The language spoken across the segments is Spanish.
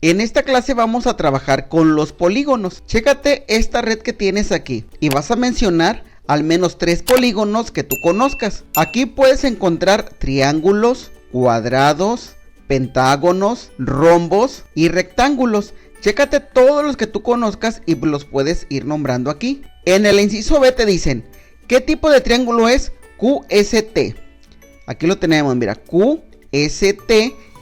En esta clase vamos a trabajar con los polígonos. Chécate esta red que tienes aquí y vas a mencionar al menos 3 polígonos que tú conozcas. Aquí puedes encontrar triángulos, cuadrados, pentágonos, rombos y rectángulos. Chécate todos los que tú conozcas y los puedes ir nombrando aquí. En el inciso B te dicen, ¿qué tipo de triángulo es? QST. Aquí lo tenemos, mira, QST.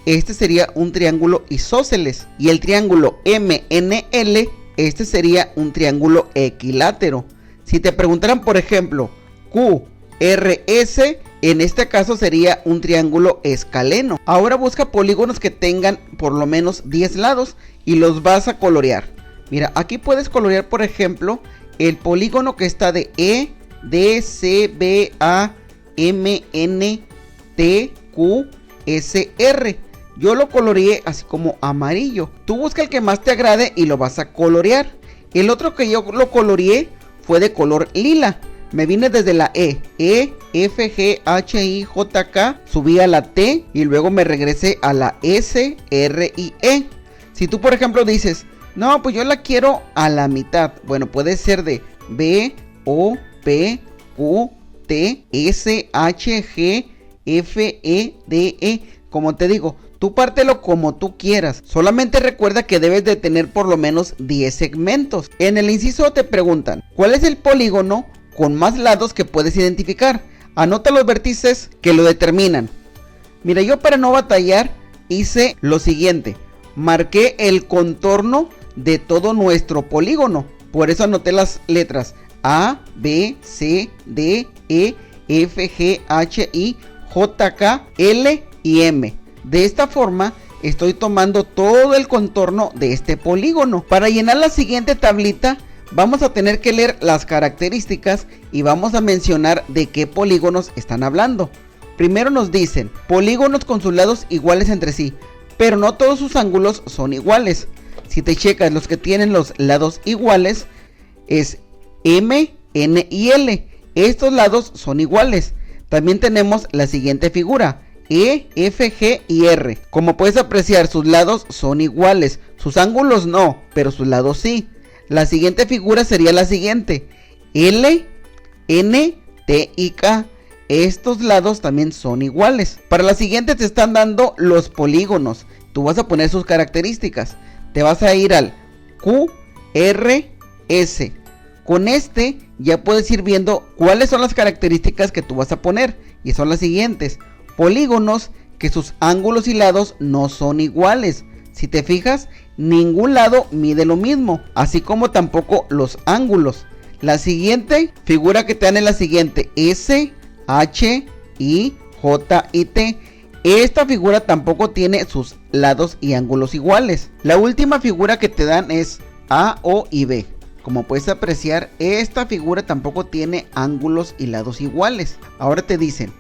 Este sería un triángulo isósceles. Y el triángulo MNL, este sería un triángulo equilátero. Si te preguntaran, por ejemplo, QRS, en este caso sería un triángulo escaleno. Ahora busca polígonos que tengan por lo menos 10 lados y los vas a colorear. Mira, aquí puedes colorear, por ejemplo, el polígono que está de EDCBAMNTQSR. Yo lo coloreé así como amarillo. Tú busca el que más te agrade y lo vas a colorear. El otro que yo lo coloreé fue de color lila. Me vine desde la E, F, G, H, I, J, K, subí a la T y luego me regresé a la S, R y E. Si tú, por ejemplo, dices, no, pues yo la quiero a la mitad. Bueno, puede ser de B, O, P, Q, T, S, H, G, F, E, D, E. Como te digo, tú pártelo como tú quieras. Solamente recuerda que debes de tener por lo menos 10 segmentos. En el inciso te preguntan, ¿cuál es el polígono con más lados que puedes identificar? Anota los vértices que lo determinan. Mira, yo para no batallar hice lo siguiente. Marqué el contorno de todo nuestro polígono. Por eso anoté las letras A, B, C, D, E, F, G, H, I, J, K, L y M. De esta forma estoy tomando todo el contorno de este polígono. Para llenar la siguiente tablita vamos a tener que leer las características y vamos a mencionar de qué polígonos están hablando. Primero nos dicen polígonos con sus lados iguales entre sí, pero no todos sus ángulos son iguales. Si te checas, los que tienen los lados iguales es M, N y L. Estos lados son iguales. También tenemos la siguiente figura, E, F, G y R. Como puedes apreciar, sus lados son iguales. Sus ángulos no, pero sus lados sí. La siguiente figura sería la siguiente, L, N, T y K. Estos lados también son iguales. Para la siguiente te están dando los polígonos. Tú vas a poner sus características. Te vas a ir al QRS. Con este ya puedes ir viendo cuáles son las características que tú vas a poner. Y son las siguientes. Polígonos que sus ángulos y lados no son iguales. Si te fijas, ningún lado mide lo mismo, así como tampoco los ángulos. La siguiente figura que te dan es la siguiente, S, H, I, J y T. Esta figura tampoco tiene sus lados y ángulos iguales. La última figura que te dan es A, O y B. Como puedes apreciar, esta figura tampoco tiene ángulos y lados iguales. Ahora te dicen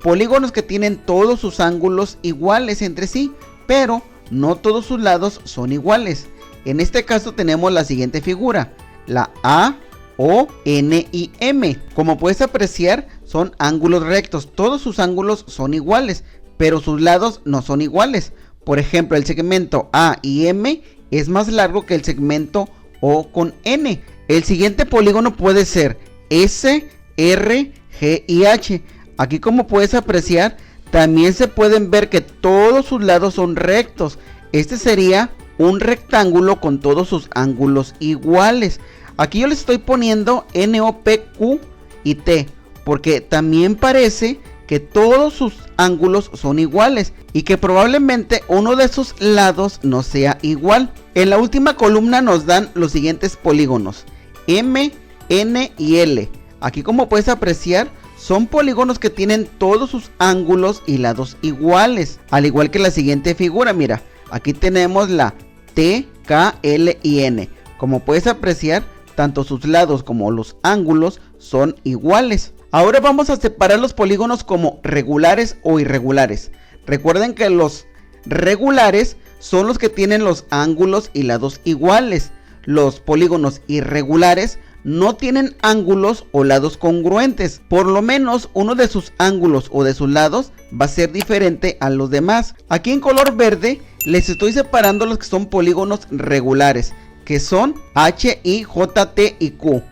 polígonos que tienen todos sus ángulos iguales entre sí, pero no todos sus lados son iguales. En este caso tenemos la siguiente figura, la A, O, N y M. Como puedes apreciar, son ángulos rectos. Todos sus ángulos son iguales, pero sus lados no son iguales. Por ejemplo, el segmento A y M es más largo que el segmento O con N. El siguiente polígono puede ser S, R, G y H. Aquí, como puedes apreciar, también se pueden ver que todos sus lados son rectos. Este sería un rectángulo con todos sus ángulos iguales. Aquí yo les estoy poniendo N, O, P, Q y T, porque también parece que todos sus ángulos son iguales y que probablemente uno de sus lados no sea igual. En la última columna nos dan los siguientes polígonos, M, N y L. Aquí, como puedes apreciar, son polígonos que tienen todos sus ángulos y lados iguales, al igual que la siguiente figura. Mira, aquí tenemos la T, K, L y N. Como puedes apreciar, tanto sus lados como los ángulos son iguales. Ahora vamos a separar los polígonos como regulares o irregulares. Recuerden que los regulares son los que tienen los ángulos y lados iguales. Los polígonos irregulares no tienen ángulos o lados congruentes. Por lo menos uno de sus ángulos o de sus lados va a ser diferente a los demás. Aquí en color verde les estoy separando los que son polígonos regulares, que son H, I, J, T y Q,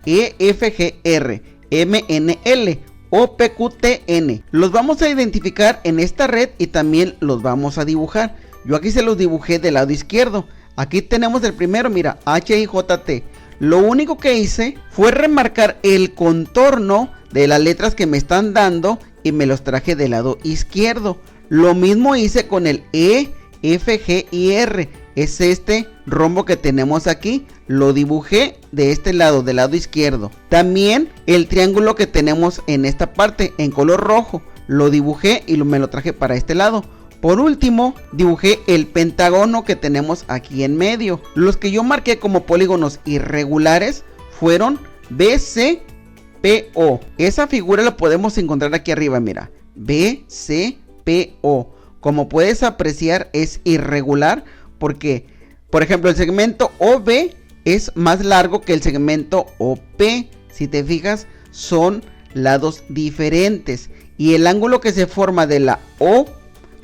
E, F, G, R, M, N, L, O, P, Q, T, N. Los vamos a identificar en esta red y también los vamos a dibujar. Yo aquí se los dibujé del lado izquierdo. Aquí tenemos el primero, mira, H, I, J, T. Lo único que hice fue remarcar el contorno de las letras que me están dando y me los traje del lado izquierdo. Lo mismo hice con el E, F, G y R. Es este rombo que tenemos aquí. Lo dibujé de este lado, del lado izquierdo. También el triángulo que tenemos en esta parte en color rojo. Lo dibujé y me lo traje para este lado. Por último, dibujé el pentágono que tenemos aquí en medio. Los que yo marqué como polígonos irregulares fueron B, C, P, O. Esa figura la podemos encontrar aquí arriba, mira. B, C, P, O. Como puedes apreciar, es irregular porque, por ejemplo, el segmento OB es más largo que el segmento OP. Si te fijas, son lados diferentes. Y el ángulo que se forma de la O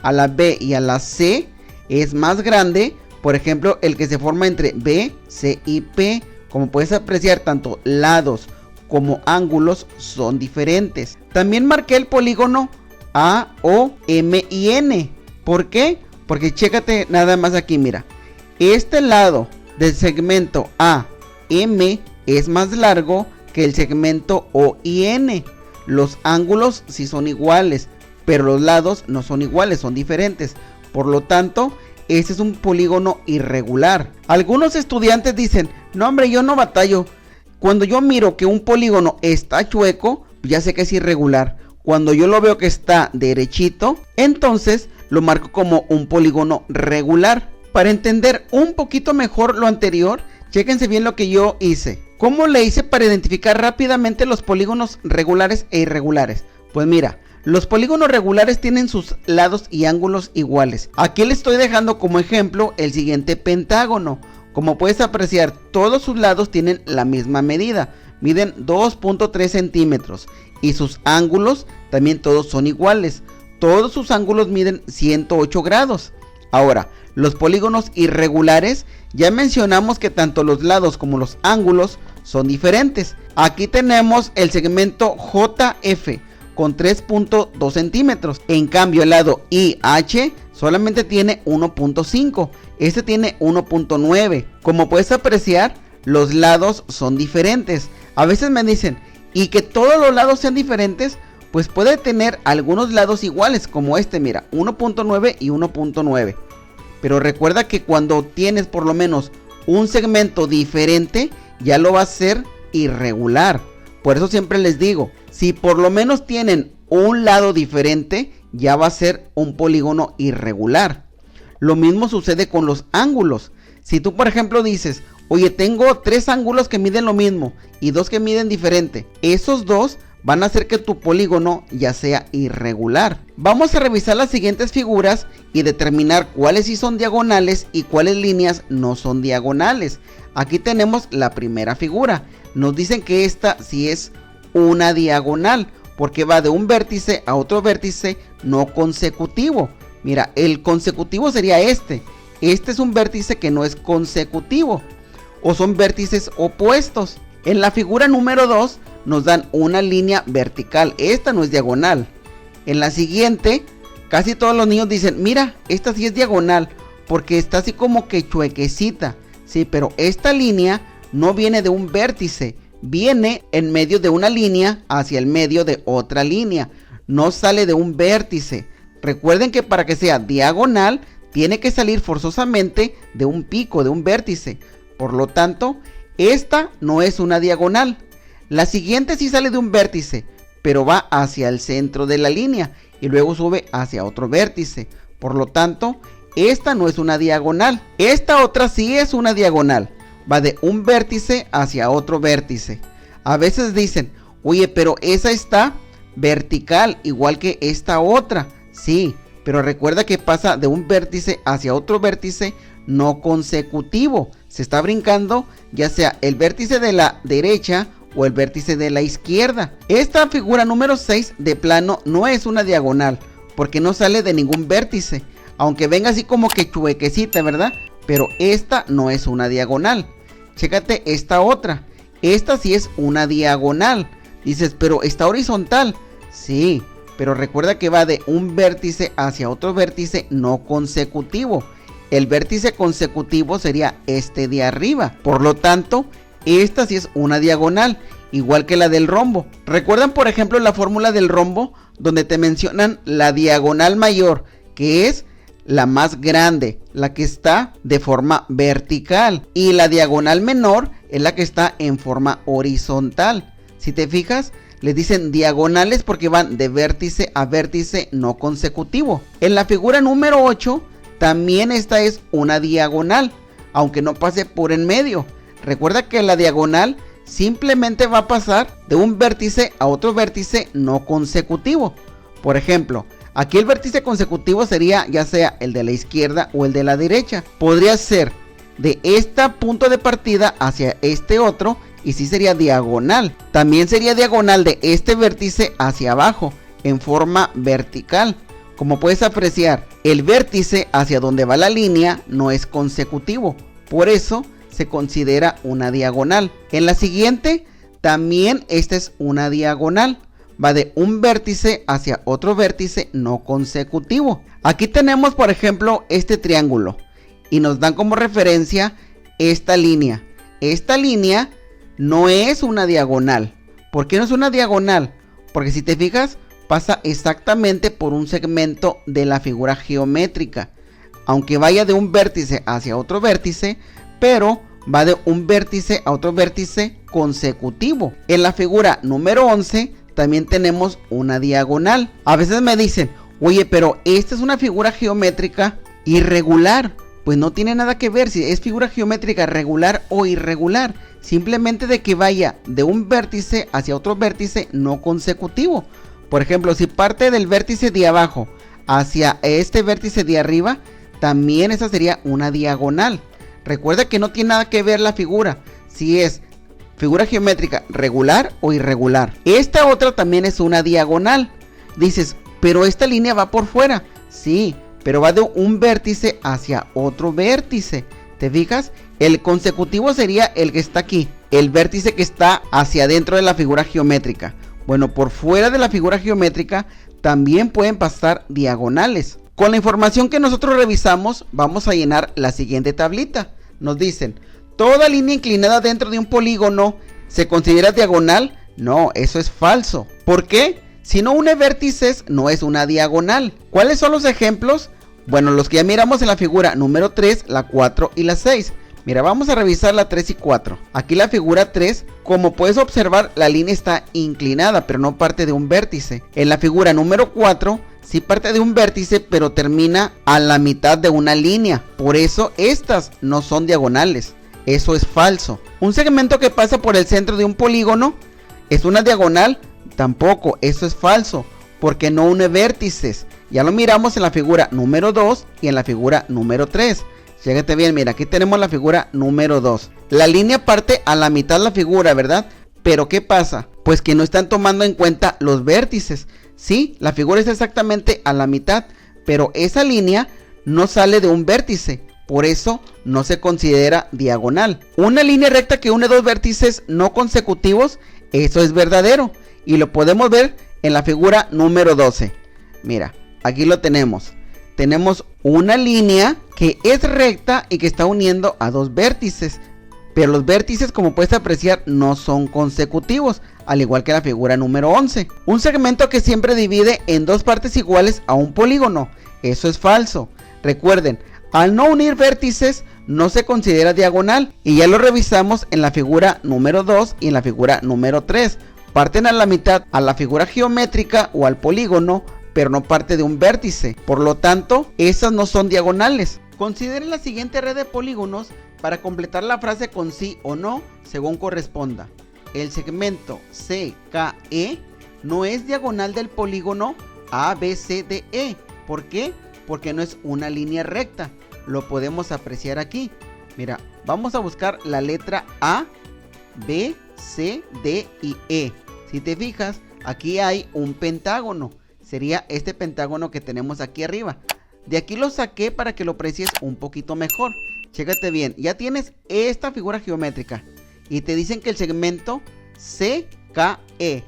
a la B y a la C es más grande, por ejemplo, el que se forma entre B, C y P. Como puedes apreciar, tanto lados como ángulos son diferentes. También marqué el polígono A, O, M y N. ¿Por qué? Porque chécate nada más aquí, mira. Este lado del segmento A, M es más largo que el segmento O y N. Los ángulos sí son iguales, pero los lados no son iguales, son diferentes. Por lo tanto, este es un polígono irregular. Algunos estudiantes dicen, no hombre, yo no batallo. Cuando yo miro que un polígono está chueco, ya sé que es irregular. Cuando yo lo veo que está derechito, entonces lo marco como un polígono regular. Para entender un poquito mejor lo anterior, chéquense bien lo que yo hice. ¿Cómo le hice para identificar rápidamente los polígonos regulares e irregulares? Pues mira, los polígonos regulares tienen sus lados y ángulos iguales. Aquí les estoy dejando como ejemplo el siguiente pentágono. Como puedes apreciar, todos sus lados tienen la misma medida. Miden 2.3 centímetros. Y sus ángulos también todos son iguales. Todos sus ángulos miden 108 grados. Ahora, los polígonos irregulares, ya mencionamos que tanto los lados como los ángulos son diferentes. Aquí tenemos el segmento JF con 3.2 centímetros. En cambio, el lado IH solamente tiene 1.5. Este tiene 1.9. Como puedes apreciar, los lados son diferentes. A veces me dicen, ¿y que todos los lados sean diferentes? Pues puede tener algunos lados iguales, como este, mira, 1.9 y 1.9. Pero recuerda que cuando tienes por lo menos un segmento diferente, ya lo va a ser irregular. Por eso siempre les digo, si por lo menos tienen un lado diferente, ya va a ser un polígono irregular. Lo mismo sucede con los ángulos. Si tú, por ejemplo, dices, oye, tengo 3 ángulos que miden lo mismo y 2 que miden diferente, esos 2 van a hacer que tu polígono ya sea irregular. Vamos a revisar las siguientes figuras y determinar cuáles sí son diagonales y cuáles líneas no son diagonales. Aquí tenemos la primera figura. Nos dicen que esta sí es una diagonal porque va de un vértice a otro vértice no consecutivo. Mira, el consecutivo sería este. Este es un vértice que no es consecutivo o son vértices opuestos. En la figura número 2 nos dan una línea vertical. Esta no es diagonal. En la siguiente, casi todos los niños dicen, mira, esta sí es diagonal porque está así como que chuequecita. Sí, pero esta línea no viene de un vértice, viene en medio de una línea hacia el medio de otra línea. No sale de un vértice. Recuerden que para que sea diagonal, tiene que salir forzosamente de un pico, de un vértice. Por lo tanto, esta no es una diagonal. La siguiente sí sale de un vértice, pero va hacia el centro de la línea y luego sube hacia otro vértice. Por lo tanto, esta no es una diagonal. Esta otra sí es una diagonal. Va de un vértice hacia otro vértice. A veces dicen, oye, pero esa está vertical, igual que esta otra. Sí, pero recuerda que pasa de un vértice hacia otro vértice no consecutivo, se está brincando ya sea el vértice de la derecha o el vértice de la izquierda. Esta figura número 6 de plano no es una diagonal, porque no sale de ningún vértice, aunque venga así como que chuequecita, ¿verdad? Pero esta no es una diagonal. Chécate esta otra, esta sí es una diagonal. Dices, pero está horizontal. Sí, pero recuerda que va de un vértice hacia otro vértice no consecutivo. El vértice consecutivo sería este de arriba. Por lo tanto, esta sí es una diagonal, igual que la del rombo. ¿Recuerdan, por ejemplo, la fórmula del rombo? Donde te mencionan la diagonal mayor, que es la más grande, la que está de forma vertical. Y la diagonal menor es la que está en forma horizontal. Si te fijas, les dicen diagonales porque van de vértice a vértice no consecutivo. En la figura número 8, también esta es una diagonal, aunque no pase por en medio. Recuerda que la diagonal simplemente va a pasar de un vértice a otro vértice no consecutivo. Por ejemplo, aquí el vértice consecutivo sería ya sea el de la izquierda o el de la derecha. Podría ser de este punto de partida hacia este otro y sí sería diagonal. También sería diagonal de este vértice hacia abajo en forma vertical. Como puedes apreciar, el vértice hacia donde va la línea no es consecutivo, por eso se considera una diagonal. En la siguiente, también esta es una diagonal, va de un vértice hacia otro vértice no consecutivo. Aquí tenemos, por ejemplo, este triángulo y nos dan como referencia esta línea. Esta línea no es una diagonal. ¿Por qué no es una diagonal? Porque si te fijas, pasa exactamente por un segmento de la figura geométrica. Aunque vaya de un vértice hacia otro vértice, pero va de un vértice a otro vértice consecutivo. En la figura número 11 también tenemos una diagonal. A veces me dicen, oye, pero esta es una figura geométrica irregular. Pues no tiene nada que ver si es figura geométrica regular o irregular. Simplemente de que vaya de un vértice hacia otro vértice no consecutivo. Por ejemplo, si parte del vértice de abajo hacia este vértice de arriba, también esa sería una diagonal. Recuerda que no tiene nada que ver la figura, si es figura geométrica regular o irregular. Esta otra también es una diagonal. Dices, pero esta línea va por fuera. Sí, pero va de un vértice hacia otro vértice. ¿Te fijas? El consecutivo sería el que está aquí, el vértice que está hacia adentro de la figura geométrica. Bueno, por fuera de la figura geométrica también pueden pasar diagonales. Con la información que nosotros revisamos, vamos a llenar la siguiente tablita. Nos dicen, ¿toda línea inclinada dentro de un polígono se considera diagonal? No, eso es falso. ¿Por qué? Si no une vértices, no es una diagonal. ¿Cuáles son los ejemplos? Bueno, los que ya miramos en la figura número 3, la 4 y la 6. Mira, vamos a revisar la 3 y 4. Aquí la figura 3, como puedes observar, la línea está inclinada, pero no parte de un vértice. En la figura número 4, sí parte de un vértice, pero termina a la mitad de una línea. Por eso estas no son diagonales. Eso es falso. Un segmento que pasa por el centro de un polígono es una diagonal. Tampoco, eso es falso, porque no une vértices. Ya lo miramos en la figura número 2 y en la figura número 3. Fíjate bien, mira, aquí tenemos la figura número 2. La línea parte a la mitad de la figura, ¿verdad? Pero ¿qué pasa? Pues que no están tomando en cuenta los vértices. Sí, la figura está exactamente a la mitad, pero esa línea no sale de un vértice. Por eso no se considera diagonal. Una línea recta que une dos vértices no consecutivos, eso es verdadero. Y lo podemos ver en la figura número 12. Mira, aquí lo tenemos. Tenemos una línea que es recta y que está uniendo a dos vértices. Pero los vértices, como puedes apreciar, no son consecutivos, al igual que la figura número 11. Un segmento que siempre divide en dos partes iguales a un polígono. Eso es falso. Recuerden, al no unir vértices, no se considera diagonal. Y ya lo revisamos en la figura número 2 y en la figura número 3. Parten a la mitad a la figura geométrica o al polígono, pero no parte de un vértice. Por lo tanto, esas no son diagonales. Consideren la siguiente red de polígonos para completar la frase con sí o no, según corresponda. El segmento CKE no es diagonal del polígono ABCDE. ¿Por qué? Porque no es una línea recta. Lo podemos apreciar aquí. Mira, Vamos a buscar la letra A, B, C, D y E. Si te fijas, aquí hay un pentágono. Sería este pentágono que tenemos aquí arriba. De aquí lo saqué para que lo aprecies un poquito mejor. Chécate bien, ya tienes esta figura geométrica y te dicen que el segmento CKE.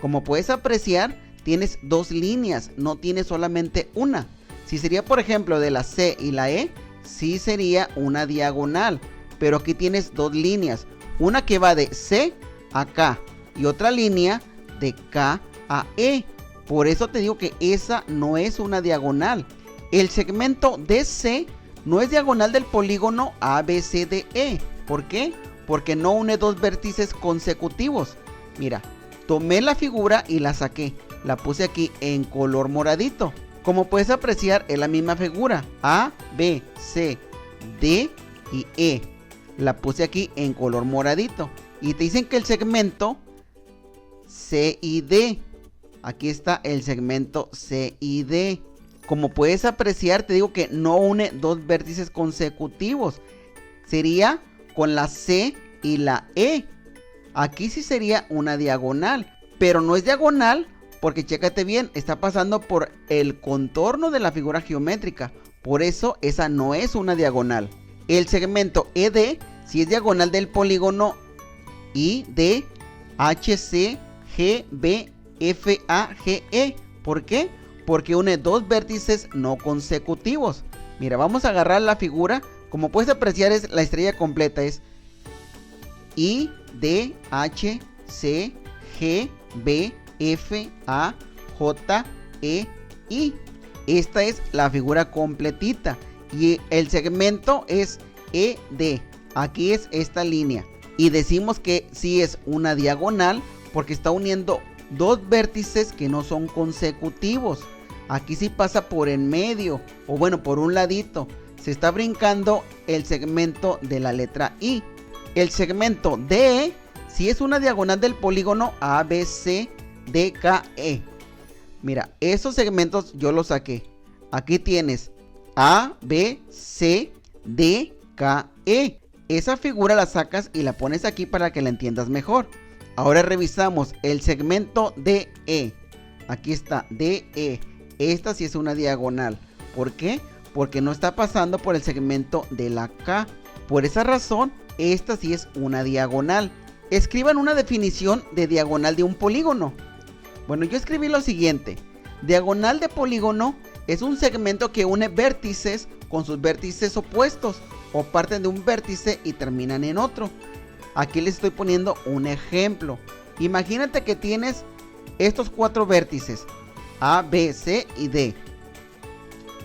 Como puedes apreciar, tienes dos líneas, no tienes solamente una. Si sería, por ejemplo, de la C y la E, sí sería una diagonal. Pero aquí tienes dos líneas, una que va de C a K y otra línea de K a E. Por eso te digo que esa no es una diagonal. El segmento DC no es diagonal del polígono ABCDE. ¿Por qué? Porque no une dos vértices consecutivos. Mira, tomé la figura y la saqué. La puse aquí en color moradito. Como puedes apreciar, es la misma figura. A, B, C, D y E. La puse aquí en color moradito. Y te dicen que el segmento C y D. Aquí está el segmento C y D. Como puedes apreciar, te digo que no une dos vértices consecutivos. Sería con la C y la E. Aquí sí sería una diagonal. Pero no es diagonal porque, chécate bien, está pasando por el contorno de la figura geométrica. Por eso esa no es una diagonal. El segmento ED sí es diagonal del polígono IDHCGBFAGE. ¿Por qué? Porque une dos vértices no consecutivos. Mira, vamos a agarrar la figura. Como puedes apreciar, es la estrella completa. Es IDHCGBFAGE. Esta es la figura completita. Y el segmento es ED. Aquí es esta línea. Y decimos que sí es una diagonal porque está uniendo dos vértices que no son consecutivos. Aquí sí pasa por en medio, o bueno, por un ladito. Se está brincando el segmento de la letra I. El segmento DE sí es una diagonal del polígono ABCDKE. Mira, esos segmentos yo los saqué. Aquí tienes A, B, C, D, K, E. Esa figura la sacas y la pones aquí para que la entiendas mejor. Ahora revisamos el segmento DE. Aquí está DE. Esta sí es una diagonal. ¿Por qué? Porque no está pasando por el segmento de la K. Por esa razón, esta sí es una diagonal. Escriban una definición de diagonal de un polígono. Bueno, yo escribí lo siguiente. Diagonal de polígono es un segmento que une vértices con sus vértices opuestos o parten de un vértice y terminan en otro. Aquí les estoy poniendo un ejemplo. Imagínate que tienes estos cuatro vértices, A, B, C y D.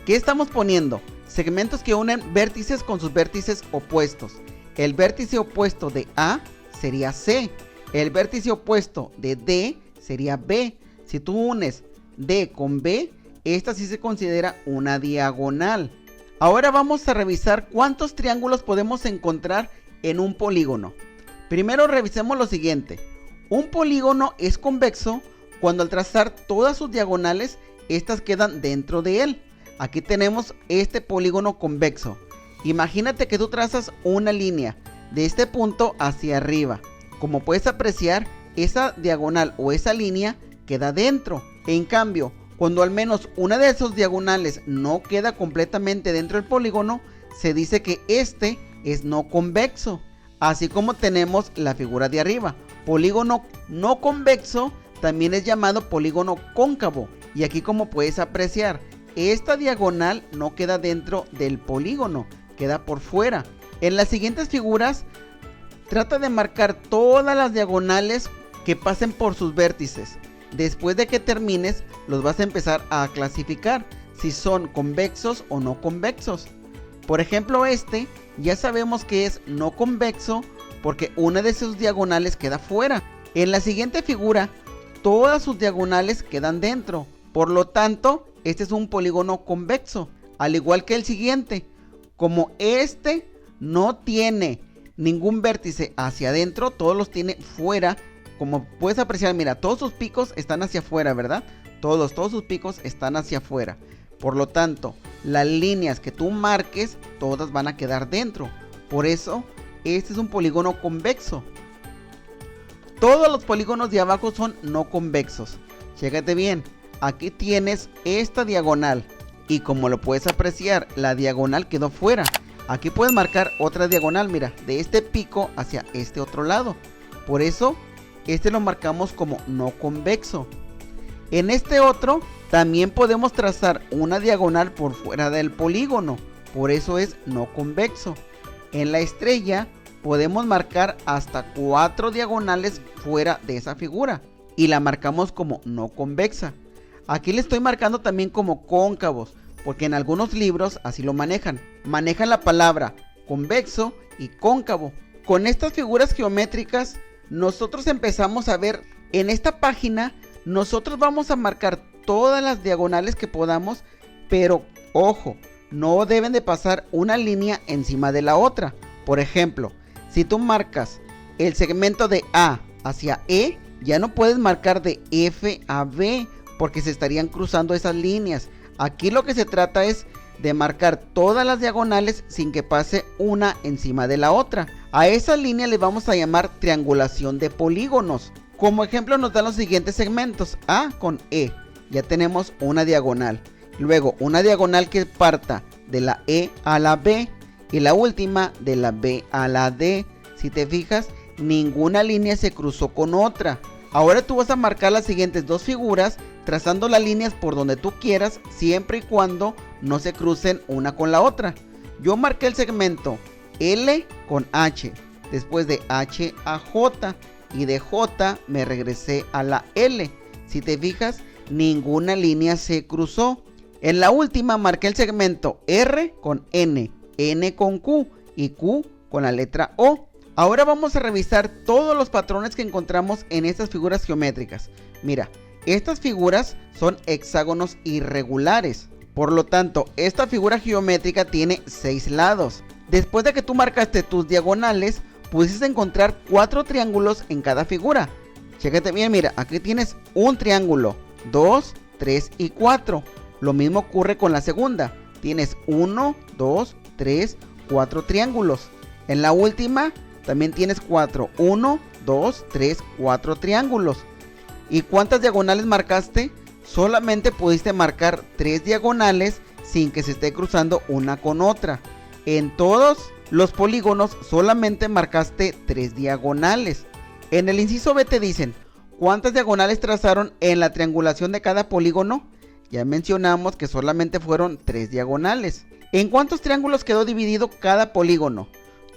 ¿Qué estamos poniendo? Segmentos que unen vértices con sus vértices opuestos. El vértice opuesto de A sería C. El vértice opuesto de D sería B. Si tú unes D con B, esta sí se considera una diagonal. Ahora vamos a revisar cuántos triángulos podemos encontrar en un polígono. Primero revisemos lo siguiente. Un polígono es convexo cuando al trazar todas sus diagonales, estas quedan dentro de él. Aquí tenemos este polígono convexo. Imagínate que tú trazas una línea de este punto hacia arriba. Como puedes apreciar, esa diagonal o esa línea queda dentro. En cambio, cuando al menos una de esos diagonales no queda completamente dentro del polígono, se dice que este es no convexo. Así como tenemos la figura de arriba. Polígono no convexo también es llamado polígono cóncavo. Y aquí, como puedes apreciar, esta diagonal no queda dentro del polígono, queda por fuera. En las siguientes figuras, trata de marcar todas las diagonales que pasen por sus vértices. Después de que termines, los vas a empezar a clasificar si son convexos o no convexos. Por ejemplo, este ya sabemos que es no convexo porque una de sus diagonales queda fuera. En la siguiente figura, todas sus diagonales quedan dentro. Por lo tanto, este es un polígono convexo, al igual que el siguiente. Como este no tiene ningún vértice hacia adentro, todos los tiene fuera. Como puedes apreciar, mira, todos sus picos están hacia afuera, ¿verdad? Todos sus picos están hacia afuera. Por lo tanto, las líneas que tú marques, todas van a quedar dentro. Por eso, este es un polígono convexo. Todos los polígonos de abajo son no convexos. Chécate bien, aquí tienes esta diagonal. Y como lo puedes apreciar, la diagonal quedó fuera. Aquí puedes marcar otra diagonal, mira, de este pico hacia este otro lado. Por eso, este lo marcamos como no convexo. En este otro, también podemos trazar una diagonal por fuera del polígono. Por eso es no convexo. En la estrella, podemos marcar hasta 4 diagonales fuera de esa figura. Y la marcamos como no convexa. Aquí le estoy marcando también como cóncavos, porque en algunos libros así lo manejan. Manejan la palabra convexo y cóncavo. Con estas figuras geométricas, nosotros empezamos a ver en esta página, nosotros vamos a marcar todas las diagonales que podamos, pero ojo, no deben de pasar una línea encima de la otra. Por ejemplo, si tú marcas el segmento de A hacia E, ya no puedes marcar de F a B, porque se estarían cruzando esas líneas. Aquí lo que se trata es de marcar todas las diagonales sin que pase una encima de la otra. A esa línea le vamos a llamar triangulación de polígonos. Como ejemplo nos dan los siguientes segmentos: A con E, ya tenemos una diagonal. Luego una diagonal que parta de la E a la B y la última de la B a la D. Si te fijas, ninguna línea se cruzó con otra. Ahora tú vas a marcar las siguientes dos figuras trazando las líneas por donde tú quieras, siempre y cuando no se crucen una con la otra. Yo marqué el segmento L con H, después de H a J, y de J me regresé a la L. Si te fijas, ninguna línea se cruzó. En la última marqué el segmento R con N, N con Q y Q con la letra O. Ahora vamos a revisar todos los patrones que encontramos en estas figuras geométricas. Mira, estas figuras son hexágonos irregulares. Por lo tanto, esta figura geométrica tiene 6 lados. Después de que tú marcaste tus diagonales, pudiste encontrar 4 triángulos en cada figura. Chécate bien, mira, aquí tienes un triángulo, 2, 3 y 4. Lo mismo ocurre con la segunda. Tienes 1, 2, 3, 4 triángulos. En la última también tienes 4. 1, 2, 3, 4 triángulos. ¿Y cuántas diagonales marcaste? Solamente pudiste marcar 3 diagonales sin que se esté cruzando una con otra. En todos los polígonos solamente marcaste 3 diagonales. En el inciso B te dicen ¿cuántas diagonales trazaron en la triangulación de cada polígono? Ya mencionamos que solamente fueron 3 diagonales. ¿En cuántos triángulos quedó dividido cada polígono?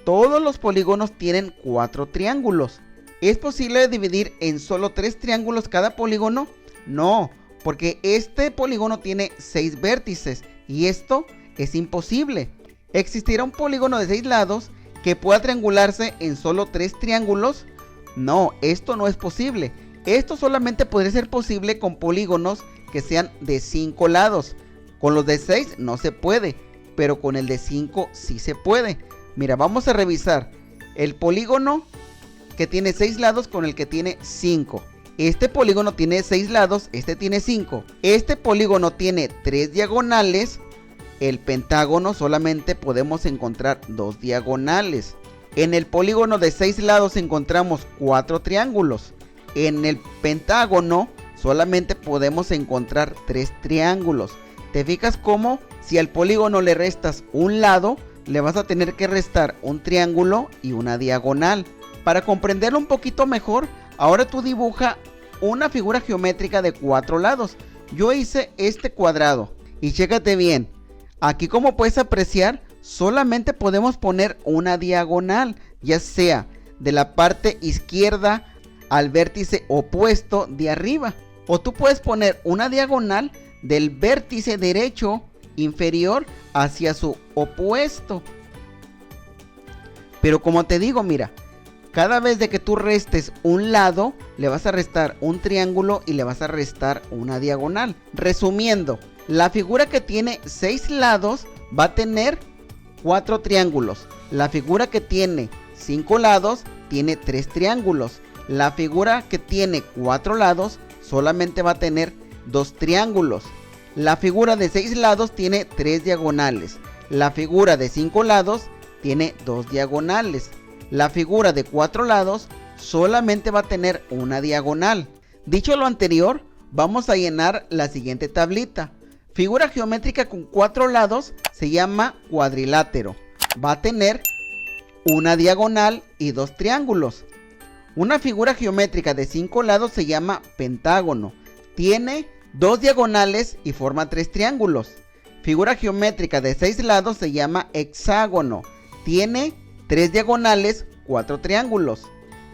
Todos los polígonos tienen 4 triángulos. ¿Es posible dividir en solo 3 triángulos cada polígono? No, porque este polígono tiene 6 vértices y esto es imposible. ¿Existirá un polígono de 6 lados que pueda triangularse en solo 3 triángulos? No, esto no es posible. Esto solamente podría ser posible con polígonos que sean de 5 lados. Con los de 6 no se puede, pero con el de 5 sí se puede. Mira, vamos a revisar el polígono que tiene 6 lados con el que tiene 5. Este polígono tiene 6 lados, este tiene 5. Este polígono tiene 3 diagonales. El pentágono solamente podemos encontrar 2 diagonales. En el polígono de 6 lados encontramos 4 triángulos. En el pentágono solamente podemos encontrar 3 triángulos. ¿Te fijas cómo si al polígono le restas un lado, le vas a tener que restar un triángulo y una diagonal? Para comprenderlo un poquito mejor, ahora tú dibuja una figura geométrica de 4 lados. Yo hice este cuadrado y chécate bien. Aquí, como puedes apreciar, solamente podemos poner una diagonal, ya sea de la parte izquierda al vértice opuesto de arriba. O tú puedes poner una diagonal del vértice derecho inferior hacia su opuesto. Pero como te digo, mira, cada vez de que tú restes un lado, le vas a restar un triángulo y le vas a restar una diagonal. Resumiendo, la figura que tiene 6 lados va a tener 4 triángulos. La figura que tiene 5 lados tiene 3 triángulos. La figura que tiene 4 lados solamente va a tener 2 triángulos. La figura de 6 lados tiene 3 diagonales. La figura de 5 lados tiene 2 diagonales. La figura de 4 lados solamente va a tener una diagonal. Dicho lo anterior, vamos a llenar la siguiente tablita. Figura geométrica con 4 lados se llama cuadrilátero. Va a tener una diagonal y 2 triángulos. Una figura geométrica de 5 lados se llama pentágono. Tiene 2 diagonales y forma 3 triángulos. Figura geométrica de 6 lados se llama hexágono. Tiene 3 diagonales, 4 triángulos.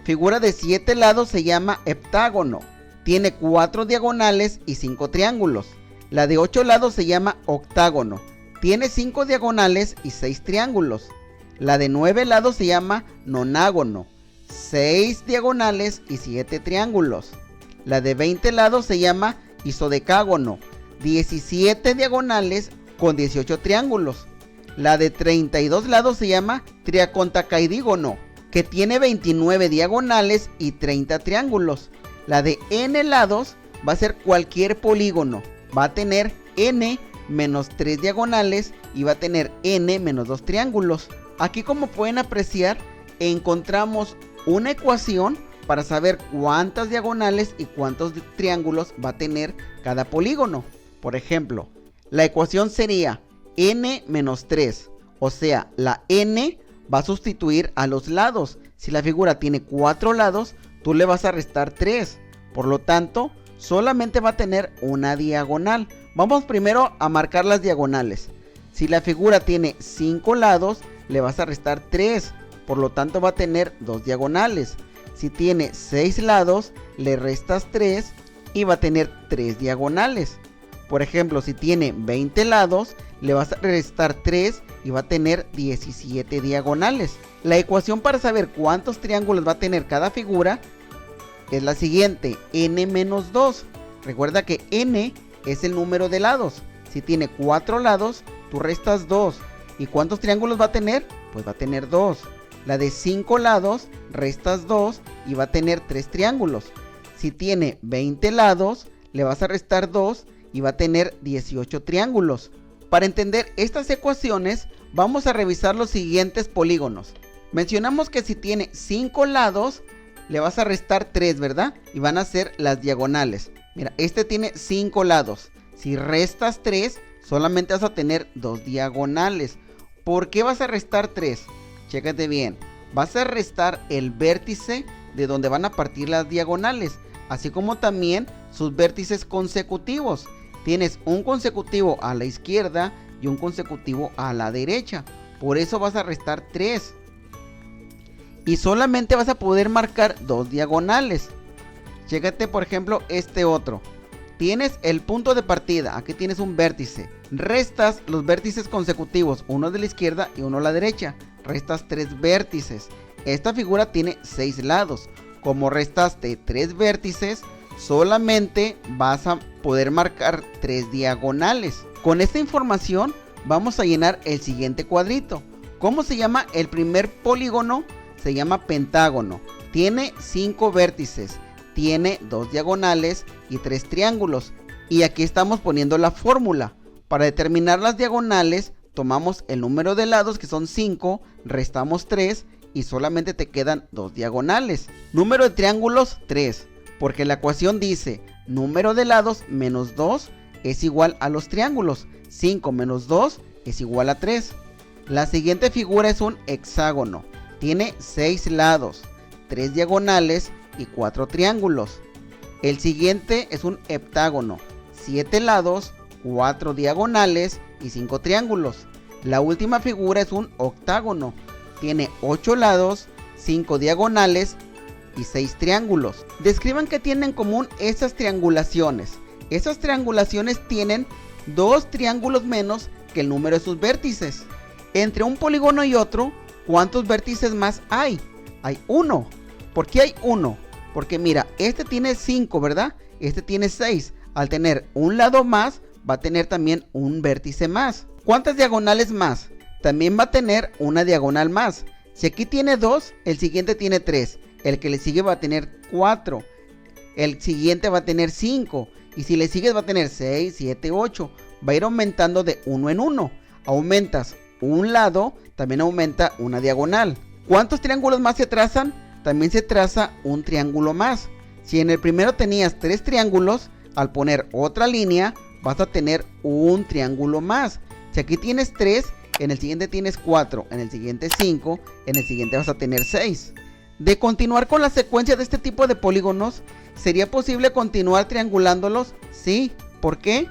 Figura de 7 lados se llama heptágono. Tiene 4 diagonales y 5 triángulos. La de 8 lados se llama octágono. Tiene 5 diagonales y 6 triángulos. La de 9 lados se llama nonágono. 6 diagonales y 7 triángulos. La de 20 lados se llama isodecágono. 17 diagonales con 18 triángulos. La de 32 lados se llama triacontacaedígono, que tiene 29 diagonales y 30 triángulos. La de n lados va a ser cualquier polígono. Va a tener n menos 3 diagonales y va a tener n menos 2 triángulos. Aquí, como pueden apreciar, encontramos una ecuación para saber cuántas diagonales y cuántos triángulos va a tener cada polígono. Por ejemplo, la ecuación sería n menos 3, o sea, la n va a sustituir a los lados. Si la figura tiene 4 lados, tú le vas a restar 3. Por lo tanto, solamente va a tener una diagonal. Vamos primero a marcar las diagonales. Si la figura tiene 5 lados, le vas a restar 3. Por lo tanto, va a tener 2 diagonales. Si tiene 6 lados, le restas 3 y va a tener 3 diagonales. Por ejemplo, si tiene 20 lados, le vas a restar 3 y va a tener 17 diagonales. La ecuación para saber cuántos triángulos va a tener cada figura es la siguiente: n menos 2. Recuerda que n es el número de lados. Si tiene 4 lados, tú restas 2. ¿Y cuántos triángulos va a tener? Pues va a tener 2. La de 5 lados, restas 2 y va a tener 3 triángulos. Si tiene 20 lados, le vas a restar 2 y va a tener 18 triángulos. Para entender estas ecuaciones, vamos a revisar los siguientes polígonos. Mencionamos que si tiene 5 lados, le vas a restar 3, ¿verdad? Y van a ser las diagonales. Mira, este tiene 5 lados. Si restas 3, solamente vas a tener 2 diagonales. ¿Por qué vas a restar 3? Chécate bien. Vas a restar el vértice de donde van a partir las diagonales, así como también sus vértices consecutivos. Tienes un consecutivo a la izquierda y un consecutivo a la derecha. Por eso vas a restar 3. Y solamente vas a poder marcar 2 diagonales. Chécate, por ejemplo, este otro. Tienes el punto de partida. Aquí tienes un vértice. Restas los vértices consecutivos, uno de la izquierda y uno a la derecha. Restas 3 vértices. Esta figura tiene 6 lados. Como restaste 3 vértices, solamente vas a poder marcar 3 diagonales. Con esta información vamos a llenar el siguiente cuadrito. ¿Cómo se llama el primer polígono? Se llama pentágono. Tiene 5 vértices. Tiene 2 diagonales y 3 triángulos. Y aquí estamos poniendo la fórmula. Para determinar las diagonales, tomamos el número de lados, que son 5, restamos 3 y solamente te quedan 2 diagonales. Número de triángulos, 3. Porque la ecuación dice número de lados menos 2 es igual a los triángulos. 5 menos 2 es igual a 3. La siguiente figura es un hexágono. Tiene 6 lados, 3 diagonales y 4 triángulos. El siguiente es un heptágono. 7 lados, 4 diagonales y 5 triángulos. La última figura es un octágono. Tiene 8 lados, 5 diagonales y 6 triángulos. Describan qué tienen en común estas triangulaciones. Esas triangulaciones tienen 2 triángulos menos que el número de sus vértices. Entre un polígono y otro, ¿cuántos vértices más hay? Hay 1. ¿Por qué hay 1? Porque mira, este tiene 5, ¿verdad? Este tiene 6. Al tener un lado más, va a tener también un vértice más. ¿Cuántas diagonales más? También va a tener una diagonal más. Si aquí tiene 2, el siguiente tiene 3. El que le sigue va a tener 4. El siguiente va a tener 5. Y si le sigues va a tener 6, 7, 8. Va a ir aumentando de 1 en 1. Aumentas un lado, también aumenta una diagonal. ¿Cuántos triángulos más se trazan? También se traza un triángulo más. Si en el primero tenías 3 triángulos, al poner otra línea, vas a tener un triángulo más. Si aquí tienes 3, en el siguiente tienes 4, en el siguiente 5, en el siguiente vas a tener 6. De continuar con la secuencia de este tipo de polígonos, ¿sería posible continuar triangulándolos? Sí. ¿Por qué?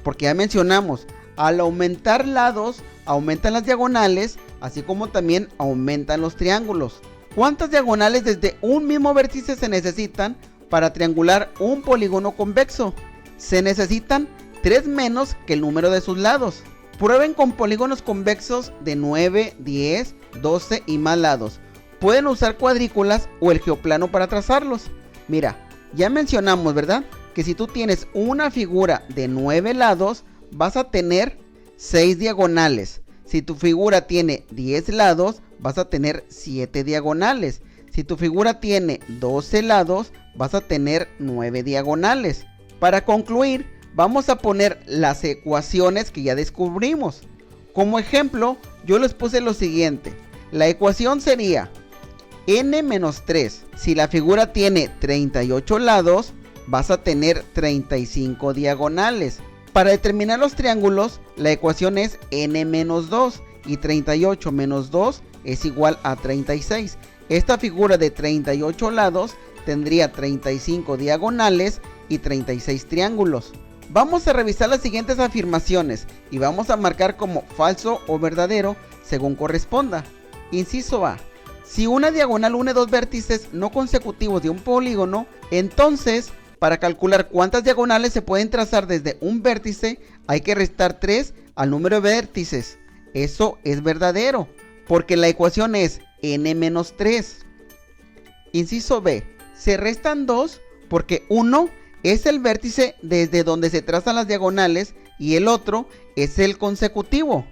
Porque ya mencionamos, al aumentar lados, aumentan las diagonales, así como también aumentan los triángulos. ¿Cuántas diagonales desde un mismo vértice se necesitan para triangular un polígono convexo? Se necesitan 3 menos que el número de sus lados. Prueben con polígonos convexos de 9, 10, 12 y más lados. Pueden usar cuadrículas o el geoplano para trazarlos. Mira, ya mencionamos, ¿verdad? Que si tú tienes una figura de 9 lados, vas a tener 6 diagonales. Si tu figura tiene 10 lados, vas a tener 7 diagonales. Si tu figura tiene 12 lados, vas a tener 9 diagonales. Para concluir, vamos a poner las ecuaciones que ya descubrimos. Como ejemplo, yo les puse lo siguiente. La ecuación sería n-3. Si la figura tiene 38 lados, vas a tener 35 diagonales. Para determinar los triángulos, la ecuación es n-2 y 38 menos 2 es igual a 36. Esta figura de 38 lados tendría 35 diagonales y 36 triángulos. Vamos a revisar las siguientes afirmaciones y vamos a marcar como falso o verdadero según corresponda. Inciso A. Si una diagonal une dos vértices no consecutivos de un polígono, entonces para calcular cuántas diagonales se pueden trazar desde un vértice, hay que restar 3 al número de vértices. Eso es verdadero, porque la ecuación es n-3. Inciso B. Se restan 2 porque uno es el vértice desde donde se trazan las diagonales y el otro es el consecutivo.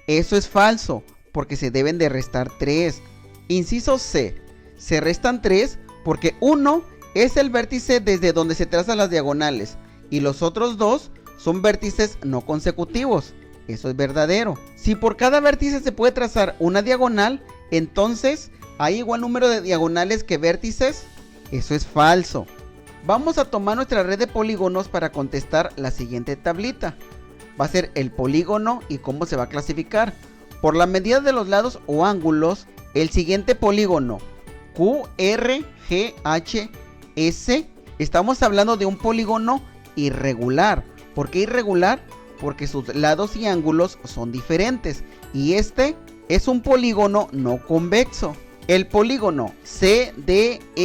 Eso es falso, porque se deben de restar 3. Inciso C. Se restan 3 porque uno es el vértice desde donde se trazan las diagonales y los otros dos son vértices no consecutivos. Eso es verdadero. Si por cada vértice se puede trazar una diagonal, entonces hay igual número de diagonales que vértices. Eso es falso. Vamos a tomar nuestra red de polígonos para contestar la siguiente tablita. Va a ser el polígono y cómo se va a clasificar. Por la medida de los lados o ángulos, el siguiente polígono QRGHS, estamos hablando de un polígono irregular. ¿Por qué irregular? Porque sus lados y ángulos son diferentes. Y este es un polígono no convexo. El polígono CDERQP,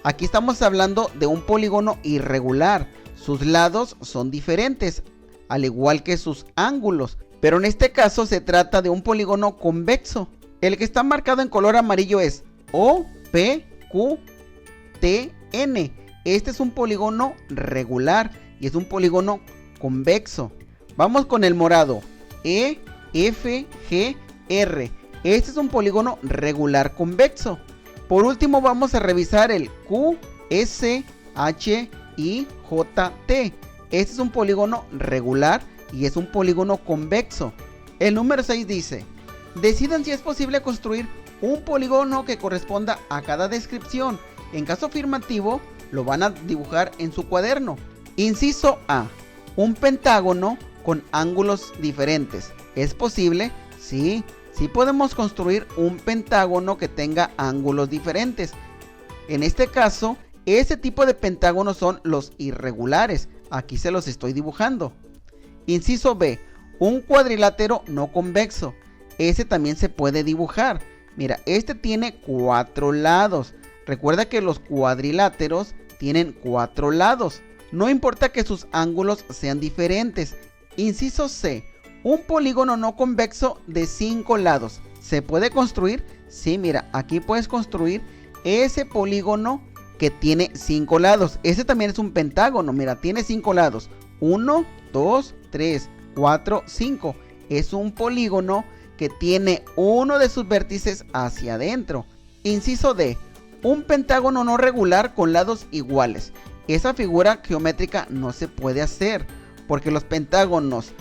aquí estamos hablando de un polígono irregular. Sus lados son diferentes, al igual que sus ángulos. Pero en este caso se trata de un polígono convexo. El que está marcado en color amarillo es OPQTN. Este es un polígono regular y es un polígono convexo. Vamos con el morado. EFGR. Este es un polígono regular convexo. Por último vamos a revisar el QSHIJT. Este es un polígono regular y es un polígono convexo. El número 6 dice: decidan si es posible construir un polígono que corresponda a cada descripción. En caso afirmativo, lo van a dibujar en su cuaderno. Inciso A. Un pentágono con ángulos diferentes. ¿Es posible? Sí, sí podemos construir un pentágono que tenga ángulos diferentes. En este caso, ese tipo de pentágonos son los irregulares. Aquí se los estoy dibujando. Inciso B. Un cuadrilátero no convexo. Ese también se puede dibujar. Mira, este tiene 4 lados. Recuerda que los cuadriláteros tienen 4 lados. No importa que sus ángulos sean diferentes. Inciso C. Un polígono no convexo de 5 lados. ¿Se puede construir? Sí, mira, aquí puedes construir ese polígono que tiene 5 lados. Ese también es un pentágono. Mira, tiene 5 lados. 1, 2, 3, 4, 5. Es un polígono que tiene uno de sus vértices hacia adentro. Inciso D. Un pentágono no regular con lados iguales. Esa figura geométrica no se puede hacer porque los pentágonos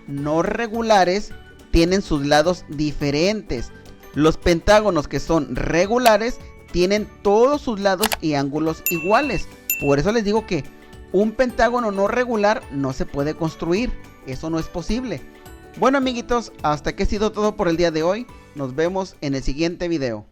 no regulares tienen sus lados diferentes. Los pentágonos que son regulares tienen todos sus lados y ángulos iguales. Por eso les digo que un pentágono no regular no se puede construir. Eso no es posible. Bueno, amiguitos, hasta aquí ha sido todo por el día de hoy. Nos vemos en el siguiente video.